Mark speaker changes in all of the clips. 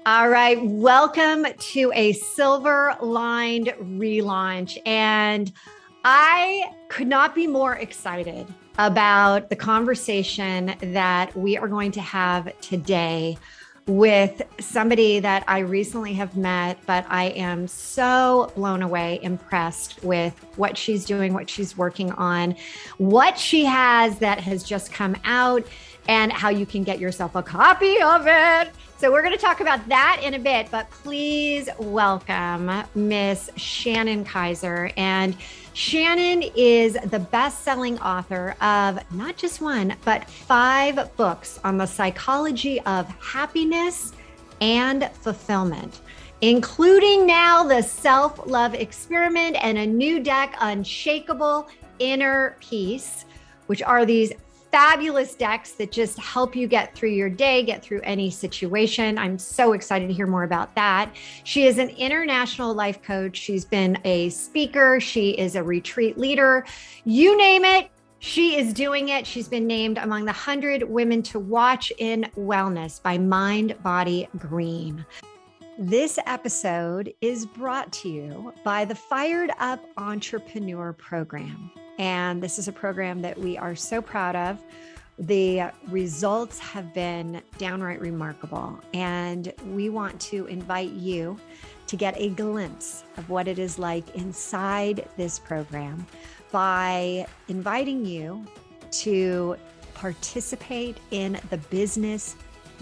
Speaker 1: All right. Welcome to a silver lined relaunch. And I could not be more excited about the conversation that we are going to have today with somebody that I recently have met, but I am so blown away, impressed with what she's doing, what she's working on, what she has that has just come out, and how you can get yourself a copy of it. So we're going to talk about that in a bit, but please welcome Miss Shannon Kaiser. And Shannon is the best-selling author of not just one, but 5 books on the psychology of happiness and fulfillment, including now the self-love experiment and a new deck, Unshakable Inner Peace, which are these fabulous decks that just help you get through your day, get through any situation. I'm so excited to hear more about that. She is an international life coach. She's been a speaker. She is a retreat leader. You name it, she is doing it. She's been named among the 100 women to watch in wellness by Mind Body Green. This episode is brought to you by the Fired Up Entrepreneur Program. And this is a program that we are so proud of. The results have been downright remarkable. And we want to invite you to get a glimpse of what it is like inside this program by inviting you to participate in the Business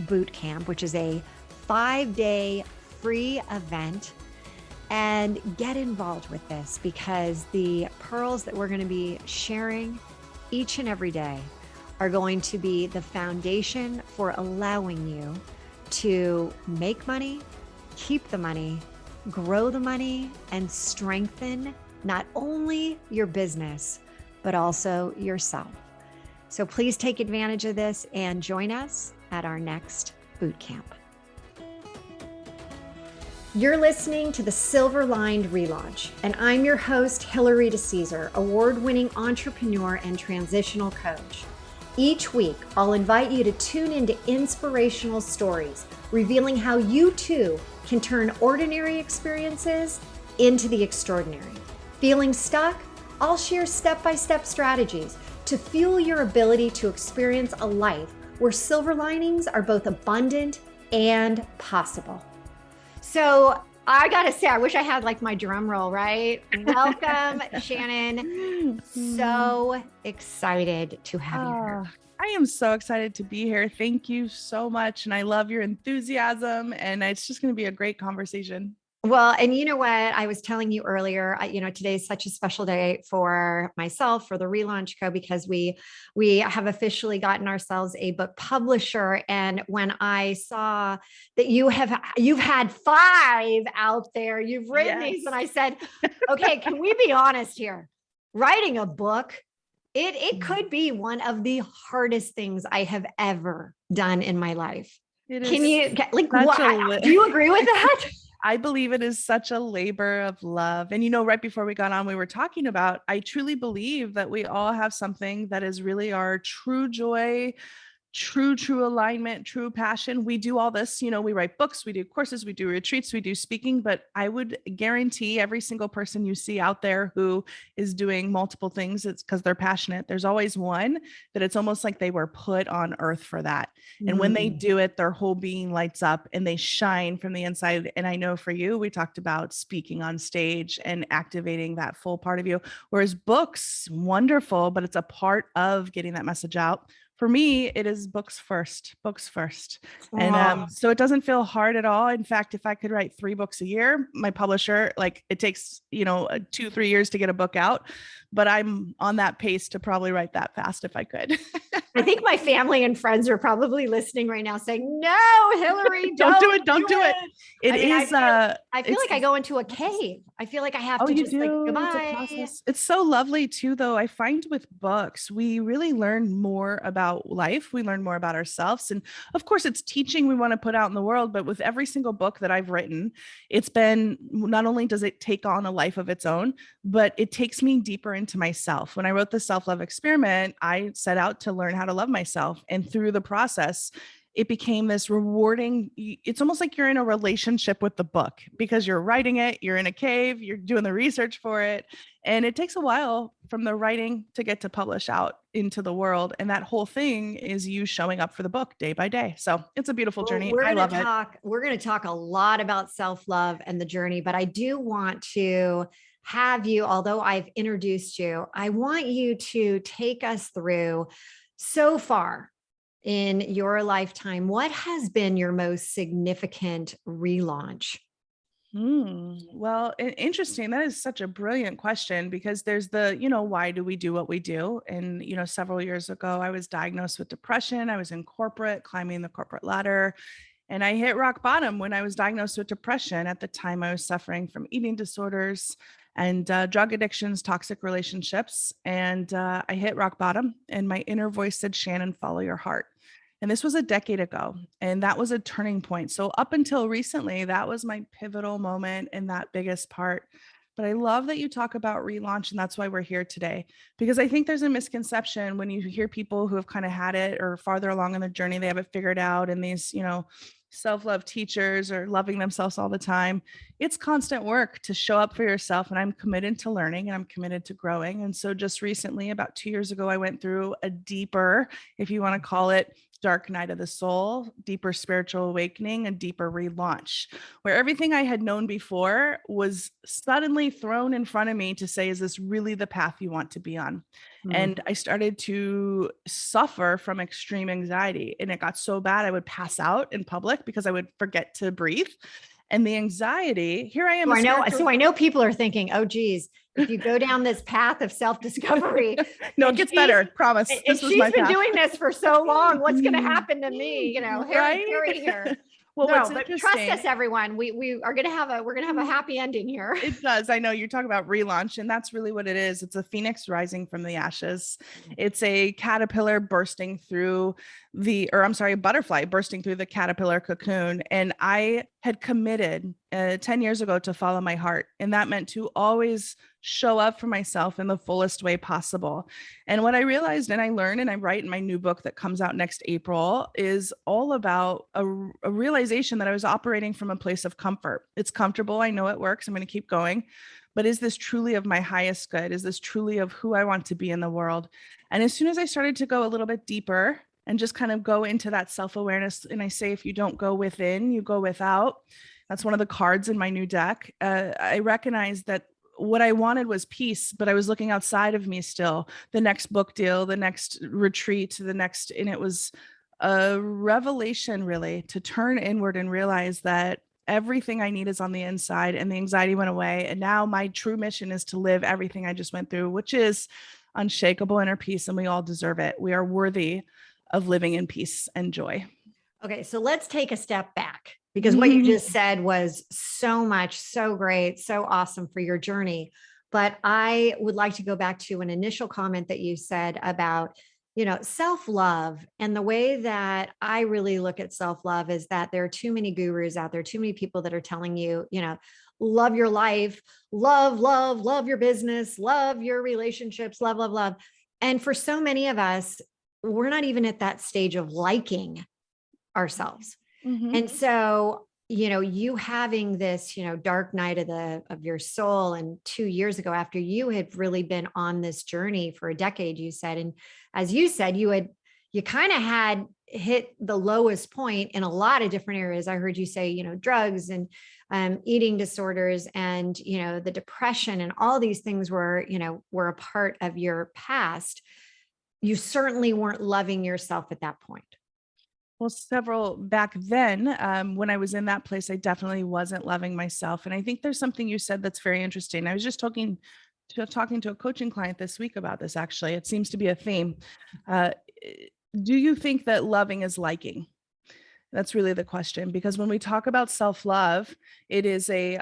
Speaker 1: Boot Camp, which is a 5-day free event. And get involved with this, because the pearls that we're going to be sharing each and every day are going to be the foundation for allowing you to make money, keep the money, grow the money, and strengthen not only your business, but also yourself. So please take advantage of this and join us at our next boot camp. You're listening to the Silver Lined Relaunch, and I'm your host, Hillary DeCesar, award-winning entrepreneur and transitional coach. Each week, I'll invite you to tune into inspirational stories, revealing how you too can turn ordinary experiences into the extraordinary. Feeling stuck? I'll share step-by-step strategies to fuel your ability to experience a life where silver linings are both abundant and possible. So I gotta say, I wish I had like my drum roll, right? Welcome, Shannon. So excited to have you here.
Speaker 2: I am so excited to be here. Thank you so much. And I love your enthusiasm. And it's just going to be a great conversation.
Speaker 1: Well, and you know what? I was telling you earlier, today is such a special day for myself, for the Relaunch Co, because we have officially gotten ourselves a book publisher. And when I saw that you've had 5 out there, you've written these, and I said, okay, can we be honest here? Writing a book, it could be one of the hardest things I have ever done in my life. Can you do you agree with that?
Speaker 2: I believe it is such a labor of love. And, right before we got on, we were talking about, I truly believe that we all have something that is really our true joy, true alignment, true passion. We do all this, we write books, we do courses, we do retreats, we do speaking, but I would guarantee every single person you see out there who is doing multiple things, it's because they're passionate. There's always one that it's almost like they were put on earth for that. And when they do it, their whole being lights up and they shine from the inside. And I know for you, we talked about speaking on stage and activating that full part of you, whereas books, wonderful, but it's a part of getting that message out. For me, it is books first. And so it doesn't feel hard at all. In fact, if I could write 3 books a year, my publisher, it takes, 2-3 years to get a book out, but I'm on that pace to probably write that fast if I could.
Speaker 1: I think my family and friends are probably listening right now saying, no, Hillary, don't do it. I feel like I go into a cave. I feel like I have to just goodbye.
Speaker 2: It's so lovely too, though. I find with books, we really learn more about life. We learn more about ourselves. And of course it's teaching we want to put out in the world, but with every single book that I've written, it's been, not only does it take on a life of its own, but it takes me deeper into myself. When I wrote the self-love experiment, I set out to learn how to love myself. And through the process, it became this rewarding. It's almost like you're in a relationship with the book because you're writing it, you're in a cave, you're doing the research for it. And it takes a while from the writing to get to publish out into the world. And that whole thing is you showing up for the book day by day. So it's a beautiful journey. I love it.
Speaker 1: We're going to talk a lot about self-love and the journey, but I do want to have you, although I've introduced you, I want you to take us through so far in your lifetime. What has been your most significant relaunch?
Speaker 2: Well, interesting. That is such a brilliant question because there's the, why do we do what we do? And, several years ago, I was diagnosed with depression. I was in corporate, climbing the corporate ladder. And I hit rock bottom when I was diagnosed with depression. At the time, I was suffering from eating disorders and drug addictions, toxic relationships. And I hit rock bottom. And my inner voice said, Shannon, follow your heart. And this was a decade ago. And that was a turning point. So up until recently, that was my pivotal moment and that biggest part. But I love that you talk about relaunch. And that's why we're here today, because I think there's a misconception when you hear people who have kind of had it or farther along in the journey, they have it figured out. And these, self-love teachers are loving themselves all the time. It's constant work to show up for yourself. And I'm committed to learning and I'm committed to growing. And so just recently, about 2 years ago, I went through a deeper, if you want to call it, dark night of the soul, deeper spiritual awakening, a deeper relaunch, where everything I had known before was suddenly thrown in front of me to say, is this really the path you want to be on? And I started to suffer from extreme anxiety. And it got so bad, I would pass out in public because I would forget to breathe. And the anxiety, here I am.
Speaker 1: So I know people are thinking, oh, geez, if you go down this path of self-discovery.
Speaker 2: No, it gets better. Promise.
Speaker 1: And she's been doing this for so long. What's going to happen to me?
Speaker 2: Right?
Speaker 1: Harry here.
Speaker 2: Well,
Speaker 1: no, but trust us, everyone. we're going to have a happy ending here.
Speaker 2: It does. I know you're talking about relaunch, and that's really what it is. It's a phoenix rising from the ashes. It's a caterpillar bursting through a butterfly bursting through the caterpillar cocoon. And I had committed 10 years ago to follow my heart. And that meant to always show up for myself in the fullest way possible. And what I realized and I learned and I write in my new book that comes out next April is all about a realization that I was operating from a place of comfort. It's comfortable. I know it works. I'm going to keep going. But is this truly of my highest good? Is this truly of who I want to be in the world? And as soon as I started to go a little bit deeper and just kind of go into that self-awareness, and I say, if you don't go within, you go without. That's one of the cards in my new deck. I recognized that what I wanted was peace, but I was looking outside of me still. The next book deal, the next retreat, and it was a revelation really to turn inward and realize that everything I need is on the inside, and the anxiety went away. And now my true mission is to live everything I just went through, which is unshakable inner peace. And we all deserve it. We are worthy of living in peace and joy.
Speaker 1: Okay. So let's take a step back, because what you just said was so great, so awesome for your journey. But I would like to go back to an initial comment that you said about, self-love. And the way that I really look at self-love is that there are too many gurus out there, too many people that are telling you, love your life, love your business, love your relationships, love. And for so many of us, we're not even at that stage of liking ourselves. And so, you having this, dark night of your soul, and 2 years ago, after you had really been on this journey for a decade, you said, and as you said, you kind of had hit the lowest point in a lot of different areas. I heard you say, drugs and eating disorders and, the depression and all these things were a part of your past. You certainly weren't loving yourself at that point.
Speaker 2: Well, several back then, when I was in that place, I definitely wasn't loving myself. And I think there's something you said that's very interesting. I was just talking to a coaching client this week about this, actually. It seems to be a theme. Do you think that loving is liking? That's really the question, because when we talk about self-love, it is a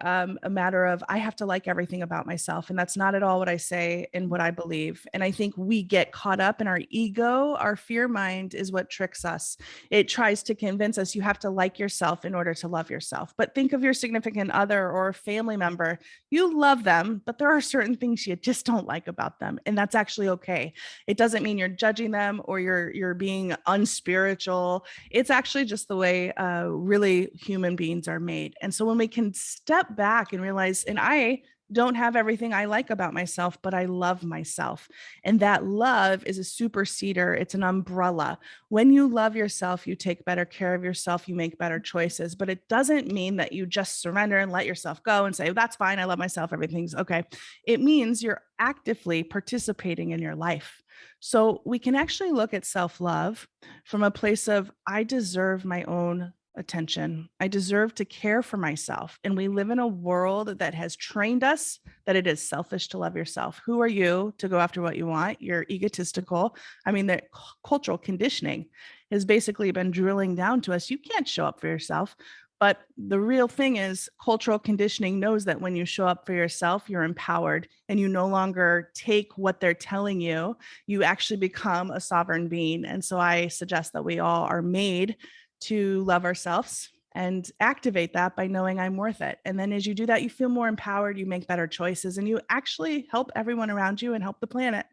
Speaker 2: matter of I have to like everything about myself. And that's not at all what I say and what I believe. And I think we get caught up in our ego. Our fear mind is what tricks us. It tries to convince us you have to like yourself in order to love yourself. But think of your significant other or family member. You love them, but there are certain things you just don't like about them. And that's actually okay. It doesn't mean you're judging them or you're being unspiritual. It's actually just the way really human beings are made. And so when we can step back and realize, and I don't have everything I like about myself, but I love myself. And that love is a superseder, it's an umbrella. When you love yourself, you take better care of yourself, you make better choices. But it doesn't mean that you just surrender and let yourself go and say, that's fine, I love myself, everything's okay. It means you're actively participating in your life. So we can actually look at self-love from a place of, I deserve my own attention. I deserve to care for myself. And we live in a world that has trained us that it is selfish to love yourself. Who are you to go after what you want? You're egotistical. I mean, the cultural conditioning has basically been drilling down to us. You can't show up for yourself. But the real thing is, cultural conditioning knows that when you show up for yourself, you're empowered and you no longer take what they're telling you. You actually become a sovereign being. And so I suggest that we all are made to love ourselves and activate that by knowing I'm worth it. And then as you do that, you feel more empowered, you make better choices, and you actually help everyone around you and help the planet.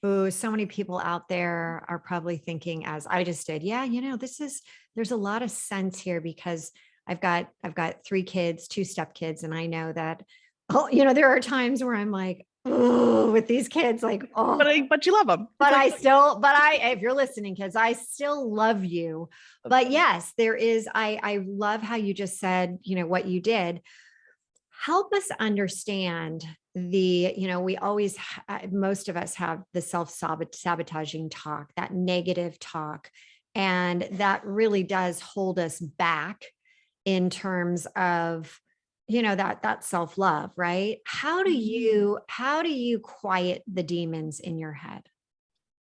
Speaker 1: Oh, so many people out there are probably thinking, as I just did, yeah, there's a lot of sense here because I've got 3 kids, 2 stepkids, and I know that, oh, there are times where I'm like, oh, with these kids, like, oh,
Speaker 2: But you love them.
Speaker 1: but if you're listening, kids, I still love you. But yes, there is, I love how you just said, what you did. Help us understand we always, most of us have the self-sabotaging talk, that negative talk. And that really does hold us back in terms of, that self-love, right? How do you quiet the demons in your head?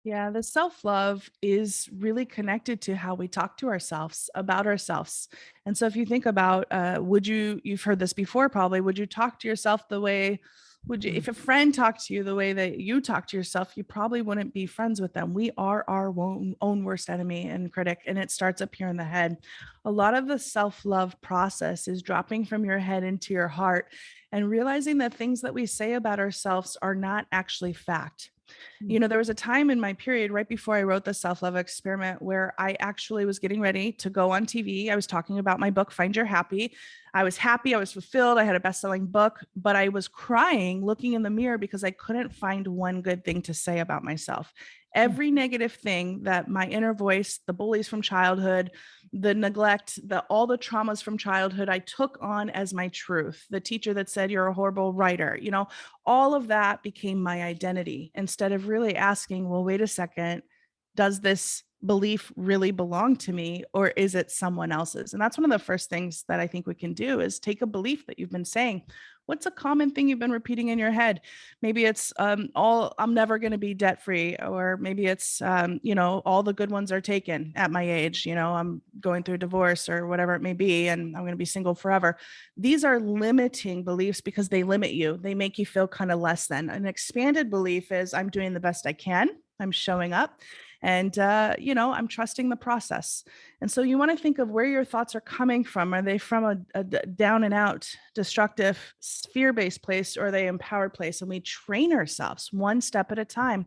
Speaker 2: Yeah, the self-love is really connected to how we talk to ourselves about ourselves. And so if you think about, you've heard this before, probably, would you talk to yourself the way, if a friend talked to you the way that you talk to yourself, you probably wouldn't be friends with them. We are our own worst enemy and critic, and it starts up here in the head. A lot of the self-love process is dropping from your head into your heart and realizing that things that we say about ourselves are not actually fact. There was a time in my period right before I wrote the self-love experiment where I actually was getting ready to go on TV. I was talking about my book, Find Your Happy. I was happy. I was fulfilled. I had a best-selling book, but I was crying, looking in the mirror because I couldn't find one good thing to say about myself. Every negative thing that my inner voice, the bullies from childhood, the neglect, all the traumas from childhood, I took on as my truth. The teacher that said you're a horrible writer, all of that became my identity instead of really asking, well, wait a second, does this belief really belong to me or is it someone else's? And that's one of the first things that I think we can do is take a belief that you've been saying. What's a common thing you've been repeating in your head? Maybe it's I'm never going to be debt free, or maybe it's all the good ones are taken at my age. I'm going through a divorce or whatever it may be, and I'm going to be single forever. These are limiting beliefs because they limit you. They make you feel kind of less than. An expanded belief is I'm doing the best I can. I'm showing up. And, I'm trusting the process. And so you want to think of where your thoughts are coming from. Are they from a down and out, destructive, fear-based place, or are they empowered place? And we train ourselves one step at a time.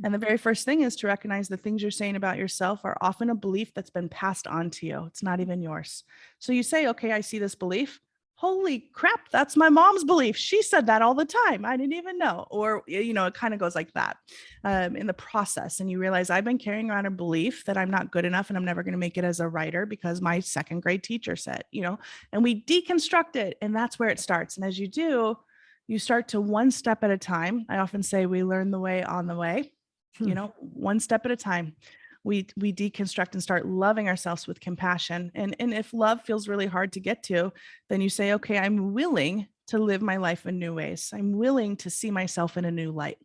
Speaker 2: And the very first thing is to recognize the things you're saying about yourself are often a belief that's been passed on to you. It's not even yours. So you say, okay, I see this belief. Holy crap, that's my mom's belief. She said that all the time. I didn't even know. Or, it kind of goes like that in the process. And you realize I've been carrying around a belief that I'm not good enough and I'm never going to make it as a writer because my second grade teacher said, and we deconstruct it. And that's where it starts. And as you do, you start to one step at a time. I often say we learn the way on the way, one step at a time. We deconstruct and start loving ourselves with compassion. And if love feels really hard to get to, then you say, okay, I'm willing to live my life in new ways. I'm willing to see myself in a new light.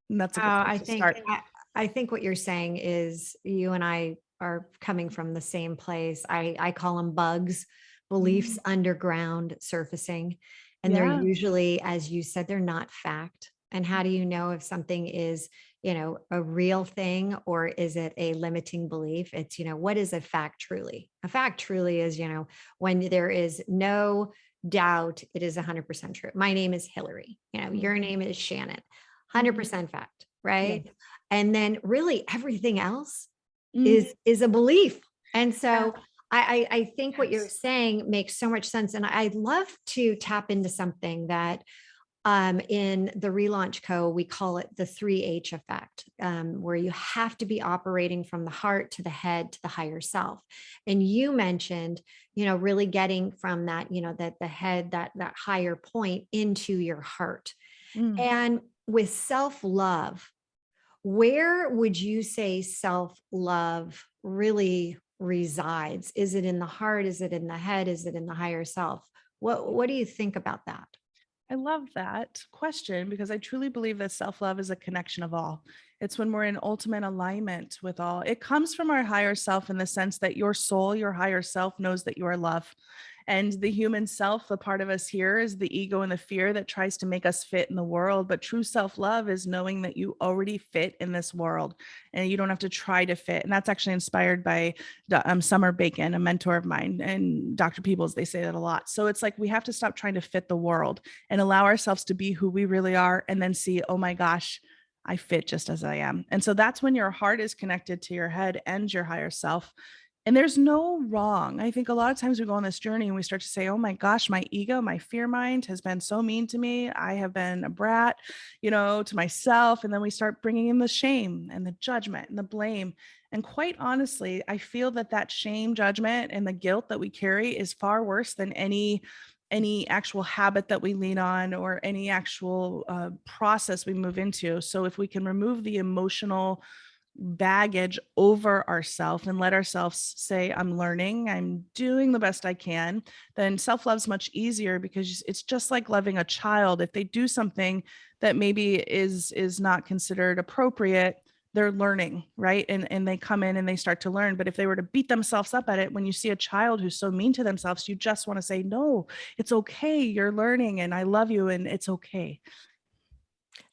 Speaker 2: And that's a good place to start.
Speaker 1: I think what you're saying is you and I are coming from the same place. I call them bugs, beliefs underground surfacing. And they're
Speaker 2: Yeah.
Speaker 1: usually, as you said, they're not fact. And how do you know if something is, a real thing, or is it a limiting belief? It's, what is a fact truly? A fact truly is, when there is no doubt, it is 100% true. My name is Hillary, your name is Shannon, 100% fact,
Speaker 2: Yeah.
Speaker 1: right? And then really everything else
Speaker 2: Mm.
Speaker 1: is a belief. And
Speaker 2: Yeah.
Speaker 1: so I think what you're
Speaker 2: Yes.
Speaker 1: saying makes so much sense. And I'd love to tap into something that in the Relaunch Co, we call it the 3H effect, where you have to be operating from the heart to the head to the higher self. And you mentioned, really getting from that, that the head, that higher point into your heart.
Speaker 2: Mm.
Speaker 1: And with self-love, where would you say self-love really resides? Is it in the heart? Is it in the head? Is it in the higher self? What do you think about that?
Speaker 2: I love that question because I truly believe that self love is a connection of all. It's when we're in ultimate alignment with all. It comes from our higher self in the sense that your soul, your higher self knows that you are love. And the human self, the part of us here, is the ego and the fear that tries to make us fit in the world. But true self love is knowing that you already fit in this world and you don't have to try to fit. And that's actually inspired by Summer Bacon, a mentor of mine, and Dr. Peebles. They say that a lot. So it's like we have to stop trying to fit the world and allow ourselves to be who we really are, and then see, oh my gosh, I fit just as I am. And so that's when your heart is connected to your head and your higher self. And there's no wrong. I think a lot of times we go on this journey and we start to say, oh my gosh, my ego, my fear mind has been so mean to me. I have been a brat, to myself. And then we start bringing in the shame and the judgment and the blame. And quite honestly, I feel that shame, judgment, and the guilt that we carry is far worse than any actual habit that we lean on or any actual process we move into. So if we can remove the emotional baggage over ourselves and let ourselves say, I'm learning, I'm doing the best I can, then self-love's much easier because it's just like loving a child. If they do something that maybe is not considered appropriate, they're learning, right? And they come in and they start to learn. But if they were to beat themselves up at it, when you see a child who's so mean to themselves, you just want to say, no, it's okay. You're learning and I love you and it's okay.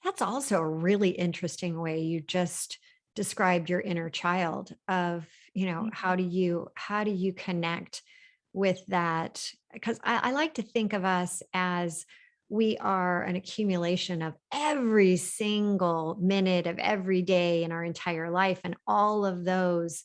Speaker 1: That's also a really interesting way you just described your inner child of, how do you connect with that? Because I like to think of us as we are an accumulation of every single minute of every day in our entire life. And all of those,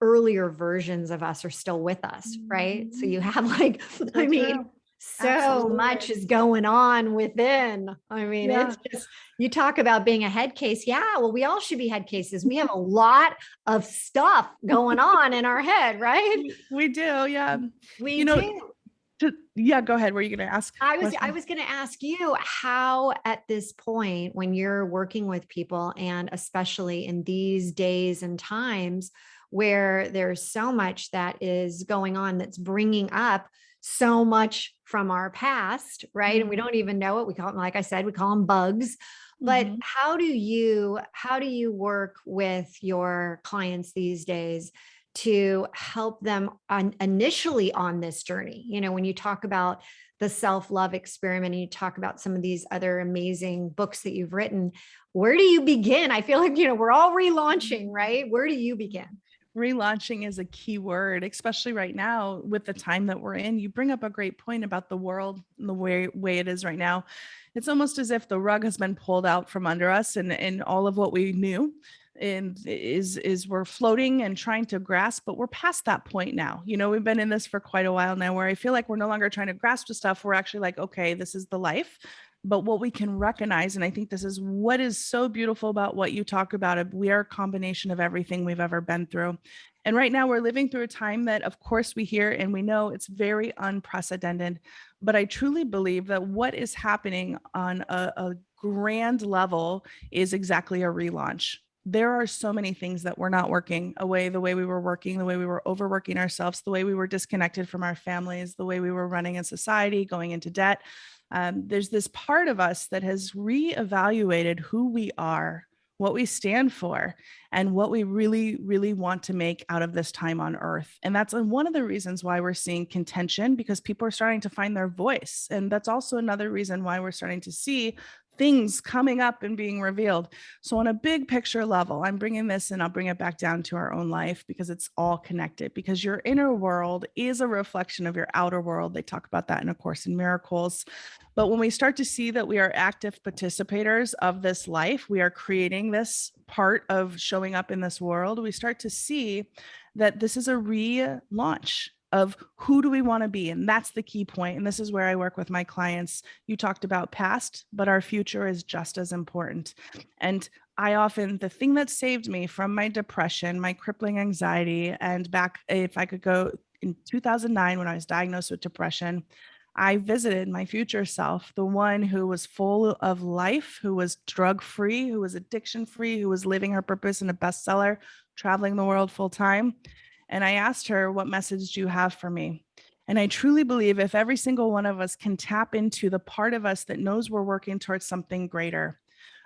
Speaker 1: earlier versions of us are still with us, right? So you have like,
Speaker 2: So
Speaker 1: I mean,
Speaker 2: true.
Speaker 1: so much
Speaker 2: Absolutely.
Speaker 1: is going on within. I mean,
Speaker 2: Yeah.
Speaker 1: it's just, you talk about being a head case. Yeah, well, we all should be head cases. We have a lot of stuff going on in our head, right?
Speaker 2: We do. Yeah.
Speaker 1: We
Speaker 2: You know,
Speaker 1: do.
Speaker 2: yeah, go ahead. Were you going to ask a
Speaker 1: I
Speaker 2: question?
Speaker 1: was going to ask you how at this point when you're working with people, and especially in these days and times where there's so much that is going on that's bringing up so much from our past, right? And we don't even know it. We call them, like I said, we call them bugs. But
Speaker 2: Mm-hmm.
Speaker 1: how do you work with your clients these days to help them initially on this journey? When you talk about the self-love experiment and you talk about some of these other amazing books that you've written, where do you begin? I feel like, we're all relaunching, right? Where do you begin?
Speaker 2: Relaunching is a key word, especially right now with the time that we're in. You bring up a great point about the world and the way it is right now. It's almost as if the rug has been pulled out from under us, and all of what we knew and is we're floating and trying to grasp, but we're past that point now. We've been in this for quite a while now where I feel like we're no longer trying to grasp the stuff. We're actually like, okay, this is the life. But what we can recognize, and I think this is what is so beautiful about what you talk about, we are a combination of everything we've ever been through. And right now we're living through a time that, of course, we hear and we know it's very unprecedented. But I truly believe that what is happening on a grand level is exactly a relaunch. There are so many things that were not working away the way we were working, the way we were overworking ourselves, the way we were disconnected from our families, the way we were running in society, going into debt. There's this part of us that has reevaluated who we are, what we stand for, and what we really, really want to make out of this time on earth. And that's one of the reasons why we're seeing contention, because people are starting to find their voice. And that's also another reason why we're starting to see things coming up and being revealed. So on a big picture level, I'm bringing this and I'll bring it back down to our own life, because it's all connected, because your inner world is a reflection of your outer world. They talk about that in A Course in Miracles. But when we start to see that we are active participators of this life, we are creating this part of showing up in this world, we start to see that this is a relaunch of who do we want to be. And that's the key point. And this is where I work with my clients. You talked about past, but our future is just as important. And the thing that saved me from my depression, my crippling anxiety, and back, if I could go in 2009, when I was diagnosed with depression, I visited my future self, the one who was full of life, who was drug-free, who was addiction-free, who was living her purpose in a bestseller, traveling the world full time. And I asked her, what message do you have for me? And I truly believe if every single one of us can tap into the part of us that knows we're working towards something greater,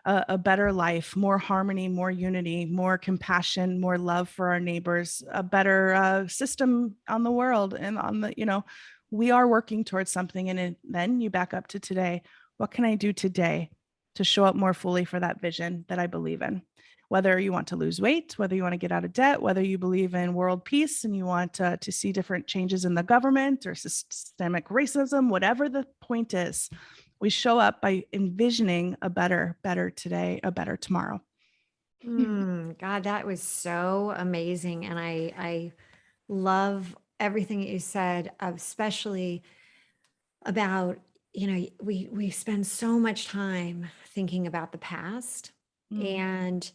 Speaker 2: a better life, more harmony, more unity, more compassion, more love for our neighbors, a better system on the world and on the, we are working towards something. And then you back up to today. What can I do today to show up more fully for that vision that I believe in? Whether you want to lose weight, whether you want to get out of debt, whether you believe in world peace and you want to see different changes in the government or systemic racism, whatever the point is, we show up by envisioning a better today, a better tomorrow.
Speaker 1: God, that was so amazing. And I love everything that you said, especially about, we spend so much time thinking about the past, and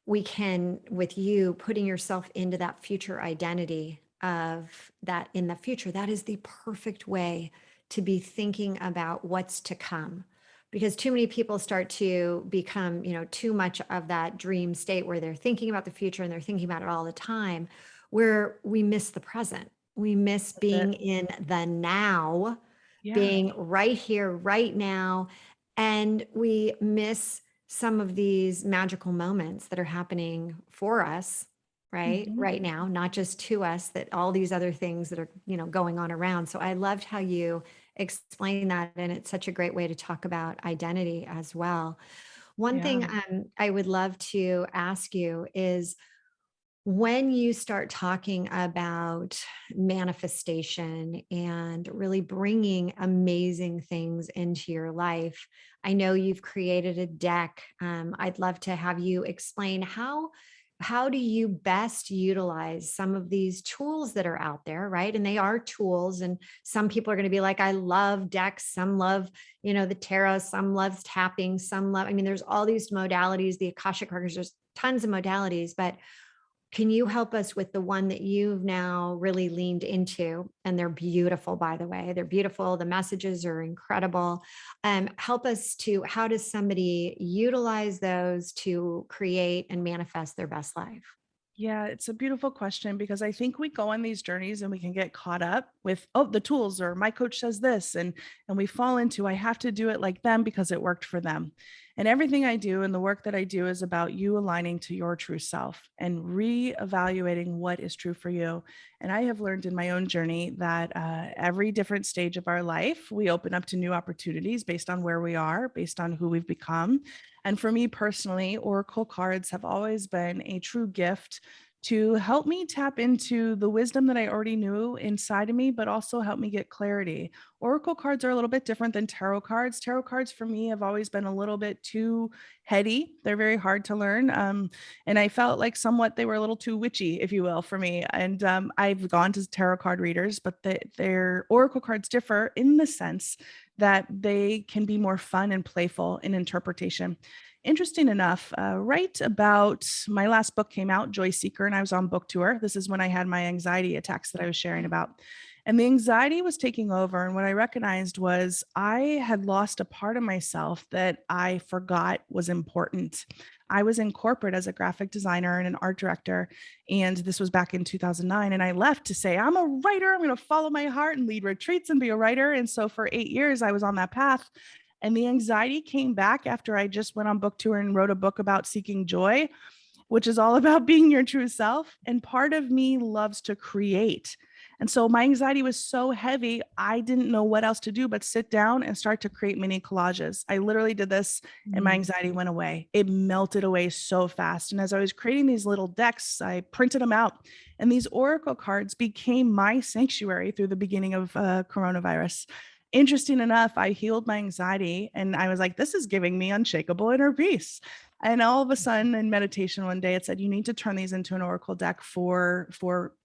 Speaker 1: we can, with you putting yourself into that future identity of that in the future, that is the perfect way to be thinking about what's to come. Because too many people start to become, too much of that dream state where they're thinking about the future and they're thinking about it all the time, where we miss the present. We miss being in the now, being right here, right now. And we miss some of these magical moments that are happening for us right now, not just to us, that all these other things that are, going on around. So I loved how you explain that. And it's such a great way to talk about identity as well. One thing I would love to ask you is, when you start talking about manifestation and really bringing amazing things into your life, I know you've created a deck. I'd love to have you explain how do you best utilize some of these tools that are out there, right? And they are tools, and some people are going to be like, I love decks, some love, the tarot, some loves tapping, some love, there's all these modalities, the Akashic records, there's tons of modalities, but can you help us with the one that you've now really leaned into? And they're beautiful, by the way. They're beautiful. The messages are incredible. Help us to, how does somebody utilize those to create and manifest their best life?
Speaker 2: Yeah, it's a beautiful question, because I think we go on these journeys and we can get caught up with, oh, the tools, or my coach says this, and we fall into, I have to do it like them because it worked for them. And everything I do and the work that I do is about you aligning to your true self and reevaluating what is true for you. And I have learned in my own journey that every different stage of our life, we open up to new opportunities based on where we are, based on who we've become. And for me personally, Oracle cards have always been a true gift to help me tap into the wisdom that I already knew inside of me, but also help me get clarity. Oracle cards are a little bit different than tarot cards. Tarot cards for me have always been a little bit too heady. They're very hard to learn. And I felt like somewhat they were a little too witchy, if you will, for me. And I've gone to tarot card readers, but their Oracle cards differ in the sense that they can be more fun and playful in interpretation. Interesting enough, right about my last book came out, Joy Seeker, and I was on book tour. This is when I had my anxiety attacks that I was sharing about. And the anxiety was taking over. And what I recognized was I had lost a part of myself that I forgot was important. I was in corporate as a graphic designer and an art director. And this was back in 2009. And I left to say, I'm a writer. I'm going to follow my heart and lead retreats and be a writer. And so for 8 years, I was on that path. And the anxiety came back after I just went on book tour and wrote a book about seeking joy, which is all about being your true self. And part of me loves to create. And so my anxiety was so heavy, I didn't know what else to do but sit down and start to create mini collages. I literally did this and my anxiety went away. It melted away so fast. And as I was creating these little decks, I printed them out. And these oracle cards became my sanctuary through the beginning of coronavirus. Interesting enough, I healed my anxiety and I was like, this is giving me unshakable inner peace. And all of a sudden in meditation one day, it said, you need to turn these into an oracle deck for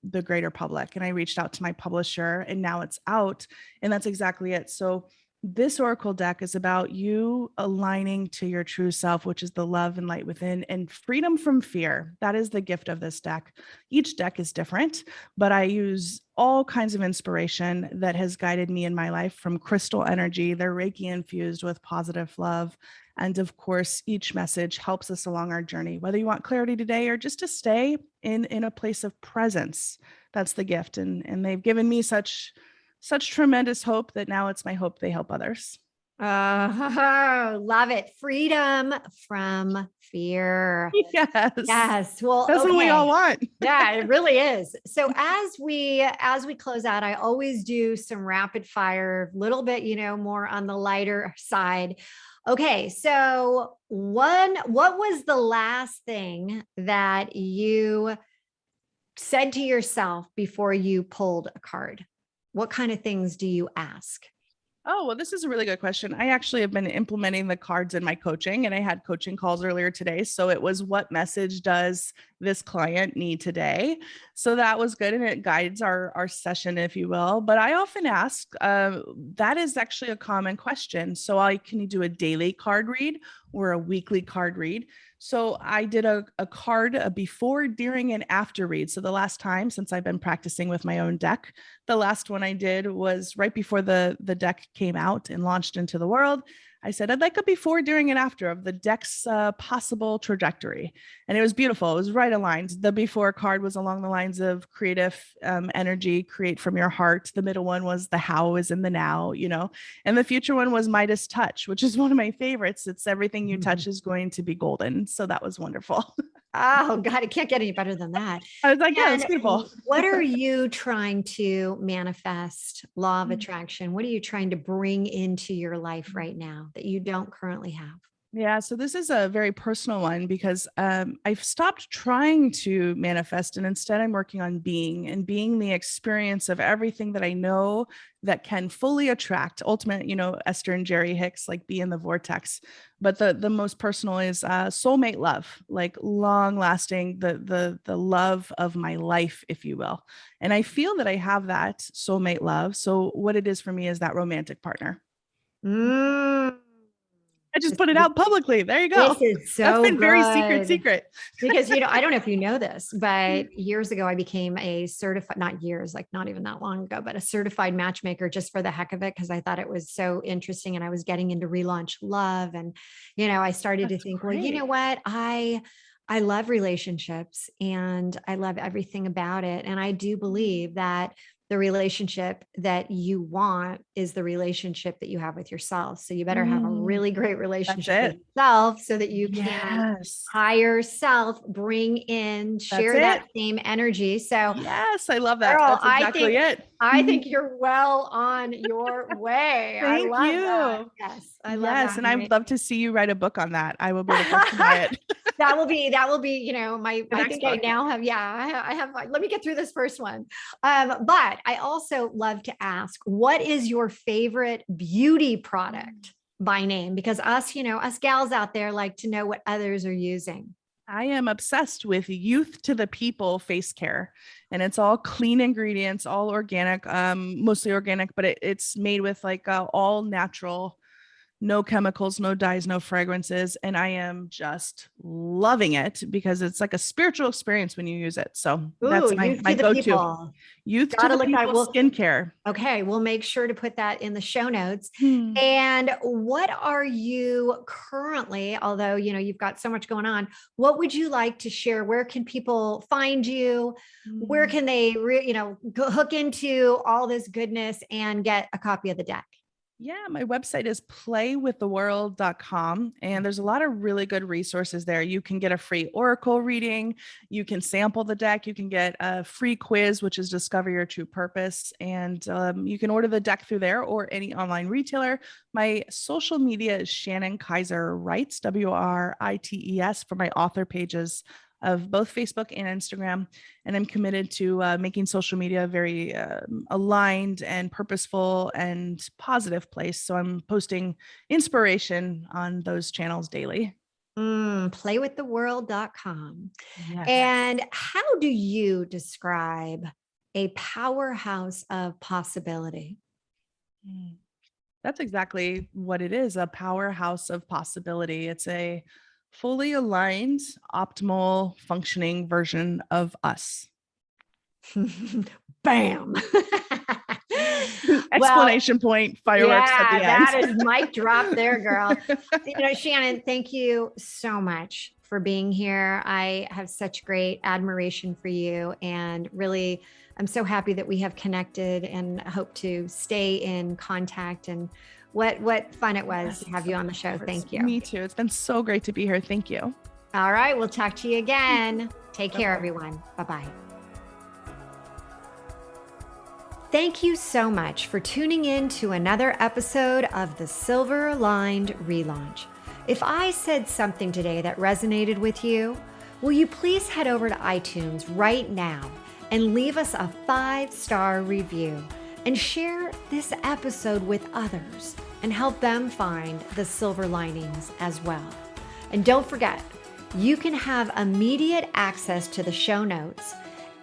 Speaker 2: the greater public. And I reached out to my publisher and now it's out. And that's exactly it. So this oracle deck is about you aligning to your true self, which is the love and light within, and freedom from fear. That is the gift of this deck. Each deck is different, but I use all kinds of inspiration that has guided me in my life, from crystal energy. They're Reiki infused with positive love. And of course, each message helps us along our journey, whether you want clarity today or just to stay in a place of presence. That's the gift. And they've given me such tremendous hope that now it's my hope they help others.
Speaker 1: Love it. Freedom from fear.
Speaker 2: Yes.
Speaker 1: Yes. Well,
Speaker 2: that's what we all want.
Speaker 1: Yeah, it really is. So as we close out, I always do some rapid fire, little bit, more on the lighter side. Okay. So what was the last thing that you said to yourself before you pulled a card? What kind of things do you ask?
Speaker 2: Oh, well, this is a really good question. I actually have been implementing the cards in my coaching, and I had coaching calls earlier today. So it was, what message does this client need today? So that was good. And it guides our session, if you will. But I often ask, that is actually a common question. So can you do a daily card read or a weekly card read? So I did a card, a before, during, and after read. So the last time, since I've been practicing with my own deck, the last one I did was right before the deck came out and launched into the world. I said, I'd like a before, during, and after of the deck's possible trajectory. And it was beautiful. It was right aligned. The before card was along the lines of creative energy, create from your heart. The middle one was the how is in the now, and the future one was Midas touch, which is one of my favorites. It's everything you touch is going to be golden. So that was wonderful.
Speaker 1: Oh God, it can't get any better than that.
Speaker 2: I was like, yeah, it's beautiful.
Speaker 1: What are you trying to manifest? Law of attraction. What are you trying to bring into your life right now that you don't currently have?
Speaker 2: Yeah, so this is a very personal one because I've stopped trying to manifest, and instead I'm working on being the experience of everything that I know that can fully attract. Ultimate, Esther and Jerry Hicks, like be in the vortex. But the most personal is soulmate love, like long lasting, the love of my life, if you will. And I feel that I have that soulmate love. So what it is for me is that romantic partner. I just put it out publicly. There you go.
Speaker 1: This is so
Speaker 2: That's been
Speaker 1: good.
Speaker 2: Very secret.
Speaker 1: Because, I don't know if you know this, but years ago, I became a certified, not years, like not even that long ago, but a certified matchmaker just for the heck of it. Cause I thought it was so interesting. And I was getting into relaunch love. And, I started to think, great. Well, you know what? I love relationships and I love everything about it. And I do believe that the relationship that you want is the relationship that you have with yourself. So you better have a really great relationship with yourself so that you can higher self, bring in, share that same energy. So
Speaker 2: yes, I love that.
Speaker 1: Girl,
Speaker 2: that's exactly it.
Speaker 1: I think you're well on your way.
Speaker 2: Thank you.
Speaker 1: That. Yes. I love that.
Speaker 2: And I'd love to see you write a book on that. I will be the first to buy it.
Speaker 1: That will be, I think book. I now have, I have, let me get through this first one. But I also love to ask, what is your favorite beauty product by name? Because us gals out there like to know what others are using.
Speaker 2: I am obsessed with Youth to the People face care, and it's all clean ingredients, all organic, mostly organic, but it's made with like all natural, no chemicals, no dyes, no fragrances. And I am just loving it because it's like a spiritual experience when you use it. So that's my go-to. Youth to the People skincare.
Speaker 1: Okay. We'll make sure to put that in the show notes. And what are you currently, although, you've got so much going on, what would you like to share? Where can people find you? Where can they, hook into all this goodness and get a copy of the deck?
Speaker 2: Yeah, my website is playwiththeworld.com, and there's a lot of really good resources there. You can get a free oracle reading, you can sample the deck, you can get a free quiz, which is Discover Your True Purpose, and you can order the deck through there or any online retailer. My social media is Shannon Kaiser Writes, WRITES, for my author pages of both Facebook and Instagram. And I'm committed to making social media a very aligned and purposeful and positive place. So I'm posting inspiration on those channels daily.
Speaker 1: Playwiththeworld.com.
Speaker 2: Yes.
Speaker 1: And how do you describe a powerhouse of possibility?
Speaker 2: That's exactly what it is, a powerhouse of possibility. It's a fully aligned, optimal, functioning version of us.
Speaker 1: Bam.
Speaker 2: Exclamation point, fireworks at the end.
Speaker 1: That is mic drop there, girl. Shannon, thank you so much for being here. I have such great admiration for you, and really, I'm so happy that we have connected and hope to stay in contact. And what fun it was to have you on the show. Thank you.
Speaker 2: Me too. It's been so great to be here. Thank you.
Speaker 1: All right. We'll talk to you again. Take care, everyone. Bye-bye. Thank you so much for tuning in to another episode of the Silver Aligned Relaunch. If I said something today that resonated with you, will you please head over to iTunes right now and leave us a 5-star review and share this episode with others and help them find the silver linings as well. And don't forget, you can have immediate access to the show notes,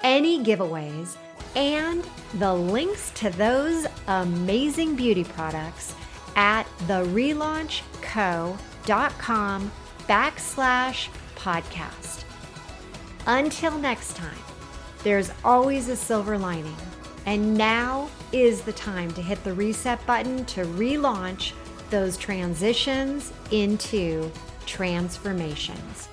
Speaker 1: any giveaways, and the links to those amazing beauty products at therelaunchco.com/podcast. Until next time, there's always a silver lining, and now is the time to hit the reset button to relaunch those transitions into transformations.